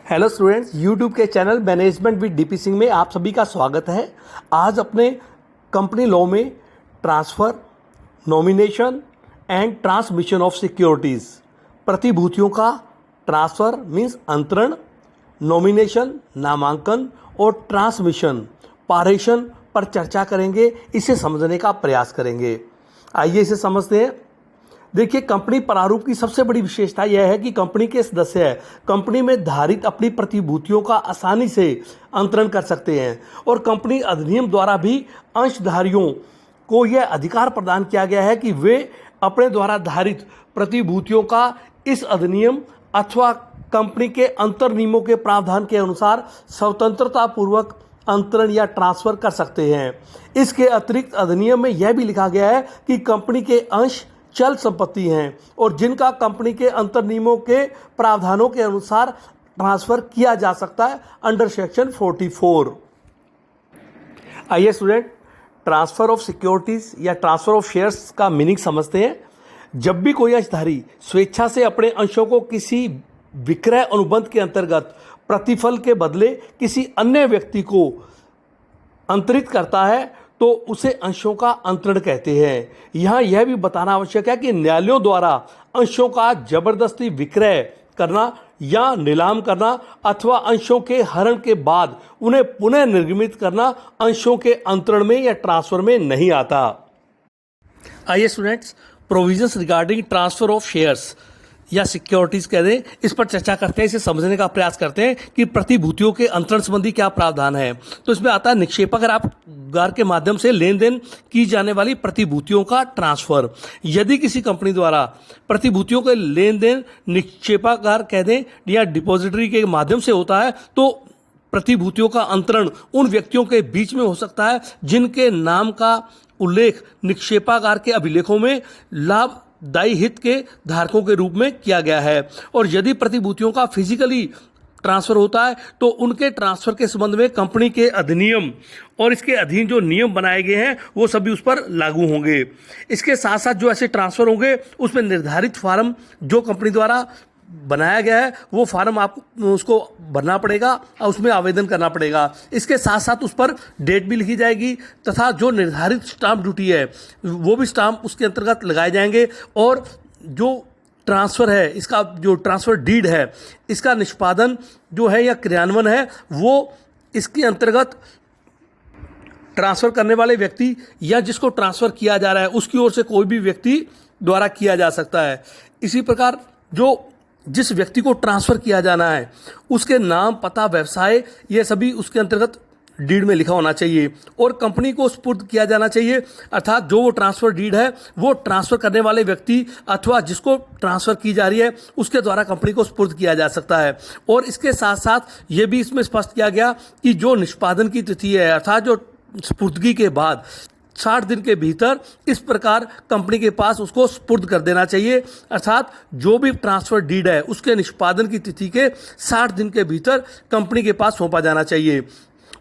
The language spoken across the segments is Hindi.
हेलो स्टूडेंट्स, यूट्यूब के channel management with DP Singh में आप सभी का स्वागत है। आज अपने कंपनी लॉ में transfer, nomination and transmission of securities, प्रतिभूतियों का ट्रांसफ़र मीन्स अंतरण, नॉमिनेशन नामांकन और ट्रांसमिशन पारेषण पर चर्चा करेंगे। इसे समझने का प्रयास करेंगे। आइए इसे समझते हैं। देखिए, कंपनी प्रारूप की सबसे बड़ी विशेषता यह है कि कंपनी के सदस्य कंपनी में धारित अपनी प्रतिभूतियों का आसानी से अंतरण कर सकते हैं और कंपनी अधिनियम द्वारा भी अंशधारियों को यह अधिकार प्रदान किया गया है कि वे अपने द्वारा धारित प्रतिभूतियों का इस अधिनियम अथवा कंपनी के अंतर नियमों के प्रावधान के अनुसार स्वतंत्रता पूर्वक अंतरण या ट्रांसफर कर सकते हैं। इसके अतिरिक्त अधिनियम में यह भी लिखा गया है कि कंपनी के अंश चल संपत्ति हैं और जिनका कंपनी के अंतर नियमों के प्रावधानों के अनुसार ट्रांसफर किया जा सकता है अंडर सेक्शन 44। आइए स्टूडेंट, ट्रांसफर ऑफ सिक्योरिटीज या ट्रांसफर ऑफ शेयर्स का मीनिंग समझते हैं। जब भी कोई अंशधारी स्वेच्छा से अपने अंशों को किसी विक्रय अनुबंध के अंतर्गत प्रतिफल के बदले किसी अन्य व्यक्ति को अंतरित करता है तो उसे अंशों का अंतरण कहते हैं। यहाँ यह भी बताना आवश्यक है कि न्यायालयों द्वारा अंशों का जबरदस्ती विक्रय करना या नीलाम करना अथवा अंशों के हरण के बाद उन्हें पुनः निर्गमित करना अंशों के अंतरण में या ट्रांसफर में नहीं आता। आइए students, provisions regarding transfer of shares या सिक्योरिटीज कह दें, इस पर चर्चा करते हैं। इसे समझने का प्रयास करते हैं कि प्रतिभूतियों के अंतरण संबंधी क्या प्रावधान है। तो इसमें आता है निक्षेपागार के माध्यम से लेन देन की जाने वाली प्रतिभूतियों का ट्रांसफर। यदि किसी कंपनी द्वारा प्रतिभूतियों के लेन देन निक्षेपागार कह दें या डिपॉजिटरी के माध्यम से होता है तो प्रतिभूतियों का अंतरण उन व्यक्तियों के बीच में हो सकता है जिनके नाम का उल्लेख निक्षेपागार के अभिलेखों में लाभदायी हित के धारकों के रूप में किया गया है। और यदि प्रतिभूतियों का फिजिकली ट्रांसफर होता है तो उनके ट्रांसफर के संबंध में कंपनी के अधिनियम और इसके अधीन जो नियम बनाए गए हैं वो सभी उस पर लागू होंगे। इसके साथ साथ जो ऐसे ट्रांसफर होंगे उसमें निर्धारित फार्म जो कंपनी द्वारा बनाया गया है वो फार्म आपको उसको भरना पड़ेगा और उसमें आवेदन करना पड़ेगा। इसके साथ साथ उस पर डेट भी लिखी जाएगी तथा जो निर्धारित स्टाम्प ड्यूटी है वो भी स्टाम्प उसके अंतर्गत लगाए जाएंगे। और जो ट्रांसफ़र है, इसका जो ट्रांसफ़र डीड है, इसका निष्पादन जो है या क्रियान्वयन है वो इसके अंतर्गत ट्रांसफ़र करने वाले व्यक्ति या जिसको ट्रांसफ़र किया जा रहा है उसकी ओर से कोई भी व्यक्ति द्वारा किया जा सकता है। इसी प्रकार जो जिस व्यक्ति को ट्रांसफ़र किया जाना है उसके नाम, पता, व्यवसाय ये सभी उसके अंतर्गत डीड में लिखा होना चाहिए और कंपनी को सुपुर्द किया जाना चाहिए। अर्थात जो वो ट्रांसफ़र डीड है वो ट्रांसफ़र करने वाले व्यक्ति अथवा जिसको ट्रांसफ़र की जा रही है उसके द्वारा कंपनी को सुपुर्द किया जा सकता है। और इसके साथ साथ ये भी इसमें स्पष्ट किया गया कि जो निष्पादन की तिथि है अर्थात जो सुपुर्दगी के बाद 60 दिन के भीतर इस प्रकार कंपनी के पास उसको सुपुर्द कर देना चाहिए। अर्थात जो भी ट्रांसफ़र डीड है उसके निष्पादन की तिथि के 60 दिन के भीतर कंपनी के पास सौंपा जाना चाहिए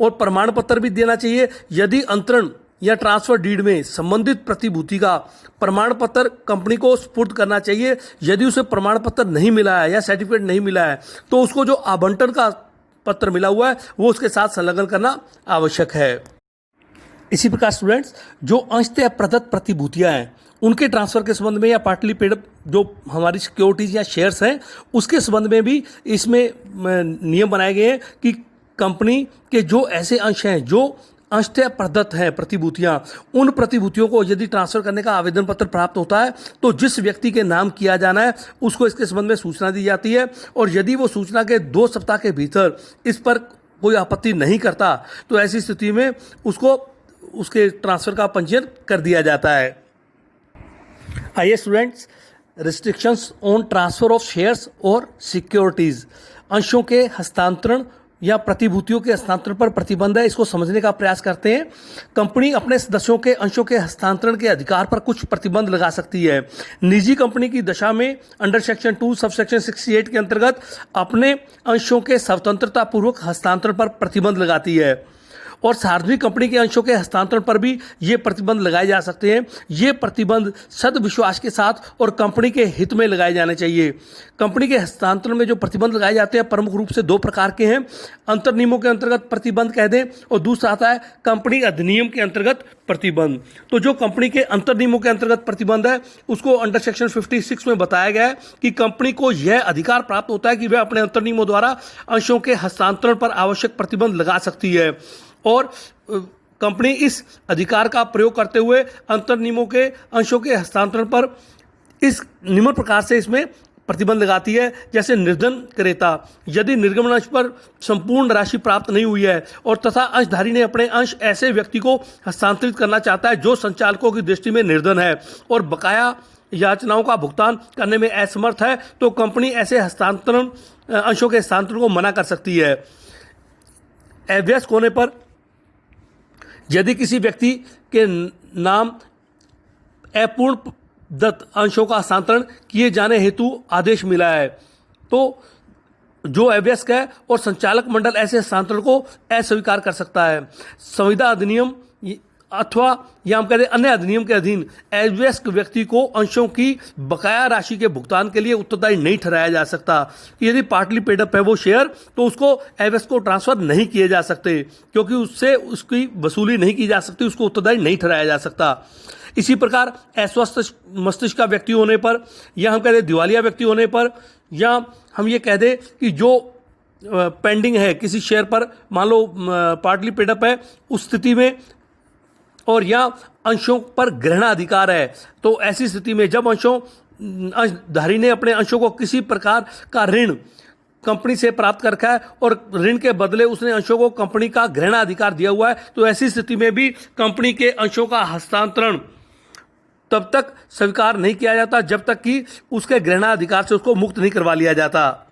और प्रमाण पत्र भी देना चाहिए। यदि अंतरण या ट्रांसफ़र डीड में संबंधित प्रतिभूति का प्रमाण पत्र कंपनी को सुपुर्द करना चाहिए। यदि उसे प्रमाण पत्र नहीं मिला है या सर्टिफिकेट नहीं मिला है तो उसको जो आवंटन का पत्र मिला हुआ है वो उसके साथ संलग्न करना आवश्यक है। इसी प्रकार स्टूडेंट्स, जो अंशतः प्रदत्त प्रतिभूतियां हैं उनके ट्रांसफ़र के संबंध में या पार्टली पेड जो हमारी सिक्योरिटीज या शेयर्स हैं उसके संबंध में भी इसमें नियम बनाए गए हैं कि कंपनी के जो ऐसे अंश हैं जो अंशतः प्रदत्त हैं प्रतिभूतियां, उन प्रतिभूतियों को यदि ट्रांसफ़र करने का आवेदन पत्र प्राप्त होता है तो जिस व्यक्ति के नाम किया जाना है उसको इसके संबंध में सूचना दी जाती है। और यदि वो सूचना के 2 सप्ताह के भीतर इस पर कोई आपत्ति नहीं करता तो ऐसी स्थिति में उसको उसके ट्रांसफ़र का पंजीयन कर दिया जाता है। आइए students, restrictions on transfer of shares और सिक्योरिटीज़, अंशों के हस्तांतरण या प्रतिभूतियों के हस्तांतरण पर प्रतिबंध है, इसको समझने का प्रयास करते हैं। कंपनी अपने सदस्यों के अंशों के हस्तांतरण के अधिकार पर कुछ प्रतिबंध लगा सकती है। निजी कंपनी की दशा में अंडर सेक्शन 2 सब सेक्शन 68 के अंतर्गत अपने अंशों के स्वतंत्रतापूर्वक हस्तांतरण पर प्रतिबंध लगाती है और सार्वजनिक कंपनी के अंशों के हस्तांतरण पर भी ये प्रतिबंध लगाए जा सकते हैं। ये प्रतिबंध सद्विश्वास के साथ और कंपनी के हित में लगाए जाने चाहिए। कंपनी के हस्तांतरण में जो प्रतिबंध लगाए जाते हैं प्रमुख रूप से दो प्रकार के हैं। अंतर नियमों के अंतर्गत प्रतिबंध कह दें और दूसरा आता है कंपनी अधिनियम के अंतर्गत प्रतिबंध। तो जो कंपनी के अंतर नियमों के अंतर्गत प्रतिबंध है उसको अंडर सेक्शन 56 में बताया गया है कि कंपनी को यह अधिकार प्राप्त होता है कि वह अपने अंतर नियमों द्वारा अंशों के हस्तांतरण पर आवश्यक प्रतिबंध लगा सकती है और कंपनी इस अधिकार का प्रयोग करते हुए अंतर नियमों के अंशों के हस्तांतरण पर इस निम्न प्रकार से इसमें प्रतिबंध लगाती है। जैसे निर्धन क्रेता यदि निर्गमन अंश पर संपूर्ण राशि प्राप्त नहीं हुई है और तथा अंशधारी ने अपने अंश ऐसे व्यक्ति को हस्तांतरित करना चाहता है जो संचालकों की दृष्टि में निर्धन है और बकाया याचनाओं का भुगतान करने में असमर्थ है, तो कंपनी ऐसे हस्तांतरण अंशों के हस्तांतरण को मना कर सकती है। अवयस्क होने पर यदि किसी व्यक्ति के नाम अपूर्ण दत्त अंशों का हस्तांतरण किए जाने हेतु आदेश मिला है तो जो अवयस्क है और संचालक मंडल ऐसे हस्तांतरण को अस्वीकार कर सकता है। संविदा अधिनियम अथवा या हम कहते हैं अन्य अधिनियम के अधीन अवयस्क व्यक्ति को अंशों की बकाया राशि के भुगतान के लिए उत्तरदायी नहीं ठहराया जा सकता। यदि पार्टली पेड अप है वो शेयर तो उसको अवयस्क को ट्रांसफर नहीं किए जा सकते क्योंकि उससे उसकी वसूली नहीं की जा सकती, उसको उत्तरदायी नहीं ठहराया जा सकता। इसी प्रकार अस्वस्थ मस्तिष्क का व्यक्ति होने पर या हम कह दें दिवालिया व्यक्ति होने पर या हम ये कह दें कि जो पेंडिंग है किसी शेयर पर मान लो पार्टली पेड अप है उस स्थिति में और या अंशों पर ग्रहणाधिकार है, तो ऐसी स्थिति में जब अंशधारी ने अपने अंशों को किसी प्रकार का ऋण कंपनी से प्राप्त कर रखा है और ऋण के बदले उसने अंशों को कंपनी का ग्रहणाधिकार दिया हुआ है, तो ऐसी स्थिति में भी कंपनी के अंशों का हस्तांतरण तब तक स्वीकार नहीं किया जाता जब तक कि उसके ग्रहणाधिकार से उसको मुक्त नहीं करवा लिया जाता।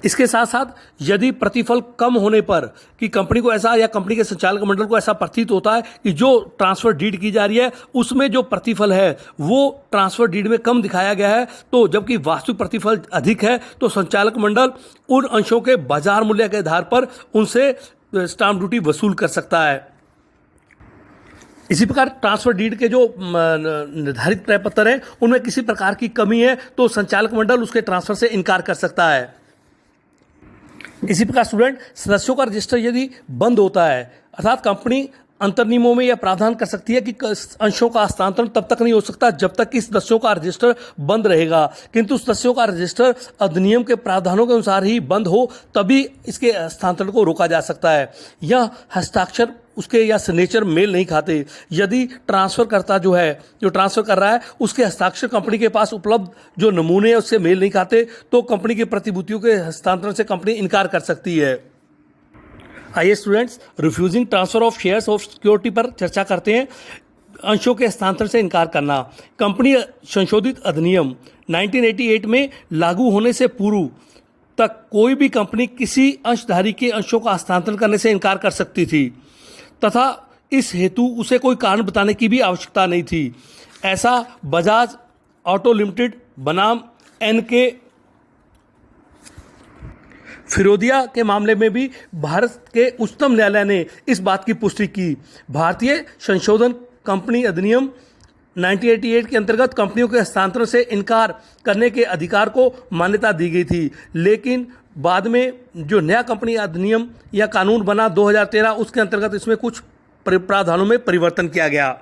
इसके साथ साथ यदि प्रतिफल कम होने पर कि कंपनी को ऐसा या कंपनी के संचालक मंडल को ऐसा प्रतीत होता है कि जो ट्रांसफर डीड की जा रही है उसमें जो प्रतिफल है वो ट्रांसफर डीड में कम दिखाया गया है, तो जबकि वास्तविक प्रतिफल अधिक है तो संचालक मंडल उन अंशों के बाजार मूल्य के आधार पर उनसे स्टाम्प ड्यूटी वसूल कर सकता है। इसी प्रकार ट्रांसफर डीड के जो निर्धारित क्रय पत्र हैं उनमें किसी प्रकार की कमी है तो संचालक मंडल उसके ट्रांसफर से इनकार कर सकता है। इसी प्रकार स्टूडेंट सदस्यों का रजिस्टर यदि बंद होता है अर्थात कंपनी अंतर नियमों में यह प्रावधान कर सकती है कि अंशों का हस्तांतरण तब तक नहीं हो सकता जब तक कि सदस्यों का रजिस्टर बंद रहेगा, किंतु सदस्यों का रजिस्टर अधिनियम के प्रावधानों के अनुसार ही बंद हो तभी इसके हस्तांतरण को रोका जा सकता है। यह हस्ताक्षर उसके या सिग्नेचर मेल नहीं खाते। यदि ट्रांसफर करता जो ट्रांसफर कर रहा है उसके हस्ताक्षर कंपनी के पास उपलब्ध जो नमूने हैं उससे मेल नहीं खाते तो कंपनी की प्रतिभूतियों के हस्तांतरण से कंपनी इनकार कर सकती है। आइए students refusing transfer of shares of security पर चर्चा करते हैं। अंशों के हस्तांतरण से इनकार करना। कंपनी संशोधित अधिनियम 1988 में लागू होने से पूर्व तक कोई भी कंपनी किसी अंशधारी के अंशों का हस्तांतरण करने से इनकार कर सकती थी तथा इस हेतु उसे कोई कारण बताने की भी आवश्यकता नहीं थी। ऐसा बजाज ऑटो लिमिटेड बनाम NK फिरोदिया के मामले में भी भारत के उच्चतम न्यायालय ने इस बात की पुष्टि की। भारतीय संशोधन कंपनी अधिनियम 1988 के अंतर्गत कंपनियों के हस्तांतरण से इनकार करने के अधिकार को मान्यता दी गई थी, लेकिन बाद में जो नया कंपनी अधिनियम या कानून बना 2013 उसके अंतर्गत इसमें कुछ प्रावधानों में परिवर्तन किया गया।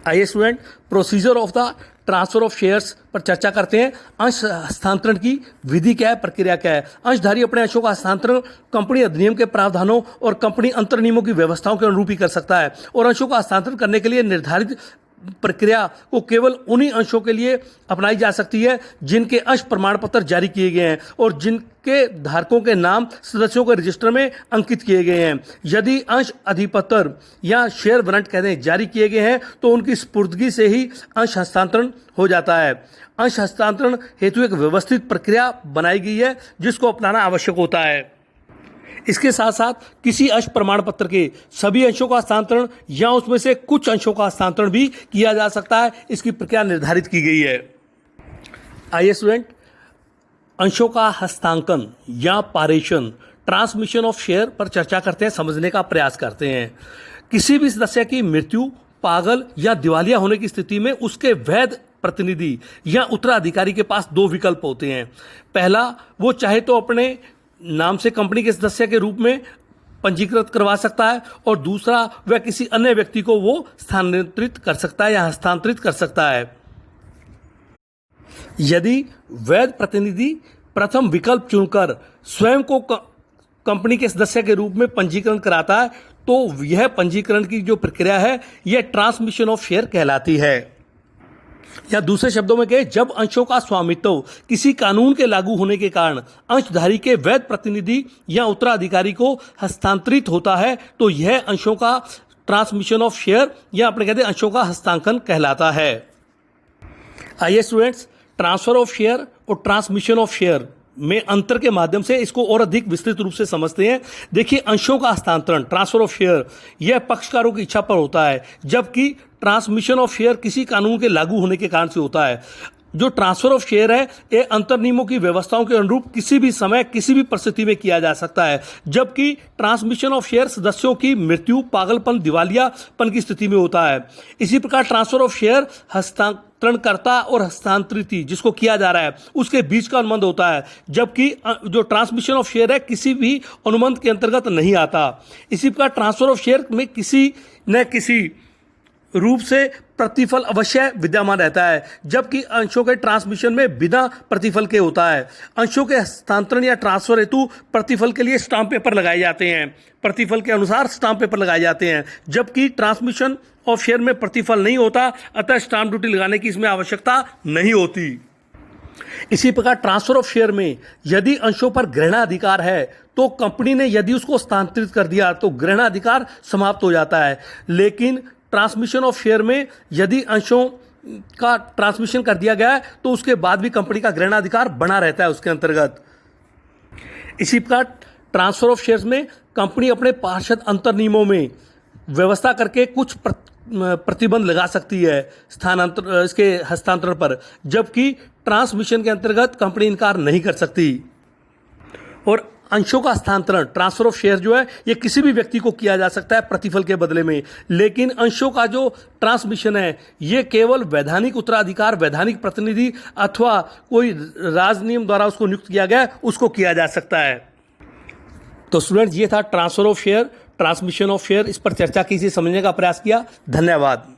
आइए student procedure of the transfer of shares पर चर्चा करते हैं। अंश हस्तांतरण की विधि क्या है, प्रक्रिया क्या है। अंशधारी अपने अंशों का हस्तांतरण कंपनी अधिनियम के प्रावधानों और कंपनी अंतर नियमों की व्यवस्थाओं के अनुरूप ही कर सकता है और अंशों का हस्तांतरण करने के लिए निर्धारित प्रक्रिया को केवल उन्हीं अंशों के लिए अपनाई जा सकती है जिनके अंश प्रमाण पत्र जारी किए गए हैं और जिनके धारकों के नाम सदस्यों के रजिस्टर में अंकित किए गए हैं। यदि अंश अधिपत्र या शेयर वारंट कहते जारी किए गए हैं तो उनकी स्पुर्दगी से ही अंश हस्तांतरण हो जाता है। अंश हस्तांतरण हेतु एक व्यवस्थित प्रक्रिया बनाई गई है जिसको अपनाना आवश्यक होता है। इसके साथ साथ किसी अंश प्रमाण पत्र के सभी अंशों का हस्तांतरण या उसमें से कुछ अंशों का हस्तांतरण भी किया जा सकता है। इसकी प्रक्रिया निर्धारित की गई है। आइए स्टूडेंट अंशों का हस्तांकन या पारेषण ट्रांसमिशन ऑफ शेयर पर चर्चा करते हैं, समझने का प्रयास करते हैं। किसी भी सदस्य की मृत्यु, पागल या दिवालिया होने की स्थिति में उसके वैध प्रतिनिधि या उत्तराधिकारी के पास दो विकल्प होते हैं। पहला, वो चाहे तो अपने नाम से कंपनी के सदस्य के रूप में पंजीकृत करवा सकता है, और दूसरा, वह किसी अन्य व्यक्ति को वो स्थानांतरित कर सकता है या हस्तांतरित कर सकता है। यदि वैध प्रतिनिधि प्रथम विकल्प चुनकर स्वयं को कंपनी के सदस्य के रूप में पंजीकरण कराता है, तो यह पंजीकरण की जो प्रक्रिया है यह ट्रांसमिशन ऑफ शेयर कहलाती है। या दूसरे शब्दों में कहें, जब अंशों का स्वामित्व किसी कानून के लागू होने के कारण अंशधारी के वैध प्रतिनिधि या उत्तराधिकारी को हस्तांतरित होता है, तो यह अंशों का ट्रांसमिशन ऑफ शेयर या अपने कहते हैं अंशों का हस्तांकन कहलाता है। आइए स्टूडेंट्स, ट्रांसफर ऑफ शेयर और ट्रांसमिशन ऑफ शेयर में अंतर के माध्यम से इसको और अधिक विस्तृत रूप से समझते हैं। देखिए, अंशों का हस्तांतरण, ट्रांसफर ऑफ शेयर, यह पक्षकारों की इच्छा पर होता है, जबकि ट्रांसमिशन ऑफ शेयर किसी कानून के लागू होने के कारण से होता है। जो ट्रांसफर ऑफ शेयर है, ये अंतर नियमों की व्यवस्थाओं के अनुरूप किसी भी समय किसी भी परिस्थिति में किया जा सकता है, जबकि ट्रांसमिशन ऑफ शेयर सदस्यों की मृत्यु, पागलपन, दिवालियापन की स्थिति में होता है। इसी प्रकार ट्रांसफर ऑफ शेयर हस्तांतरणकर्ता और हस्तांतरित जिसको किया जा रहा है उसके बीच का अनुबंध होता है, जबकि जो ट्रांसमिशन ऑफ शेयर है किसी भी अनुबंध के अंतर्गत नहीं आता। इसी प्रकार ट्रांसफर ऑफ शेयर में किसी न किसी रूप से प्रतिफल अवश्य विद्यमान रहता है, जबकि अंशों के ट्रांसमिशन में बिना प्रतिफल के होता है। अंशों के हस्तांतरण या ट्रांसफर हेतु प्रतिफल के लिए स्टाम्प पेपर लगाए जाते हैं, प्रतिफल के अनुसार स्टाम्प पेपर लगाए जाते हैं, जबकि ट्रांसमिशन ऑफ शेयर में प्रतिफल नहीं होता, अतः स्टाम्प ड्यूटी लगाने की इसमें आवश्यकता नहीं होती। इसी प्रकार ट्रांसफर ऑफ शेयर में यदि अंशों पर ग्रहणाधिकार है, तो कंपनी ने यदि उसको हस्तांतरित कर दिया तो ग्रहणाधिकार समाप्त हो जाता है। लेकिन ट्रांसमिशन ऑफ शेयर में यदि अंशों का ट्रांसमिशन कर दिया गया है तो उसके बाद भी कंपनी का ग्रहणाधिकार बना रहता है उसके अंतर्गत। इसी प्रकार ट्रांसफर ऑफ शेयर्स में कंपनी अपने पार्षद अंतर नियमों में व्यवस्था करके कुछ प्रतिबंध लगा सकती है स्थानांतर इसके हस्तांतरण पर, जबकि ट्रांसमिशन के अंतर्गत कंपनी इनकार नहीं कर सकती। और अंशों का हस्तांतरण, ट्रांसफर ऑफ शेयर जो है ये किसी भी व्यक्ति को किया जा सकता है प्रतिफल के बदले में, लेकिन अंशों का जो ट्रांसमिशन है ये केवल वैधानिक उत्तराधिकार, वैधानिक प्रतिनिधि अथवा कोई राज नियम द्वारा उसको नियुक्त किया गया उसको किया जा सकता है। तो स्टूडेंट, ये था transfer of share, transmission of share, इस पर चर्चा की, समझने का प्रयास किया। धन्यवाद।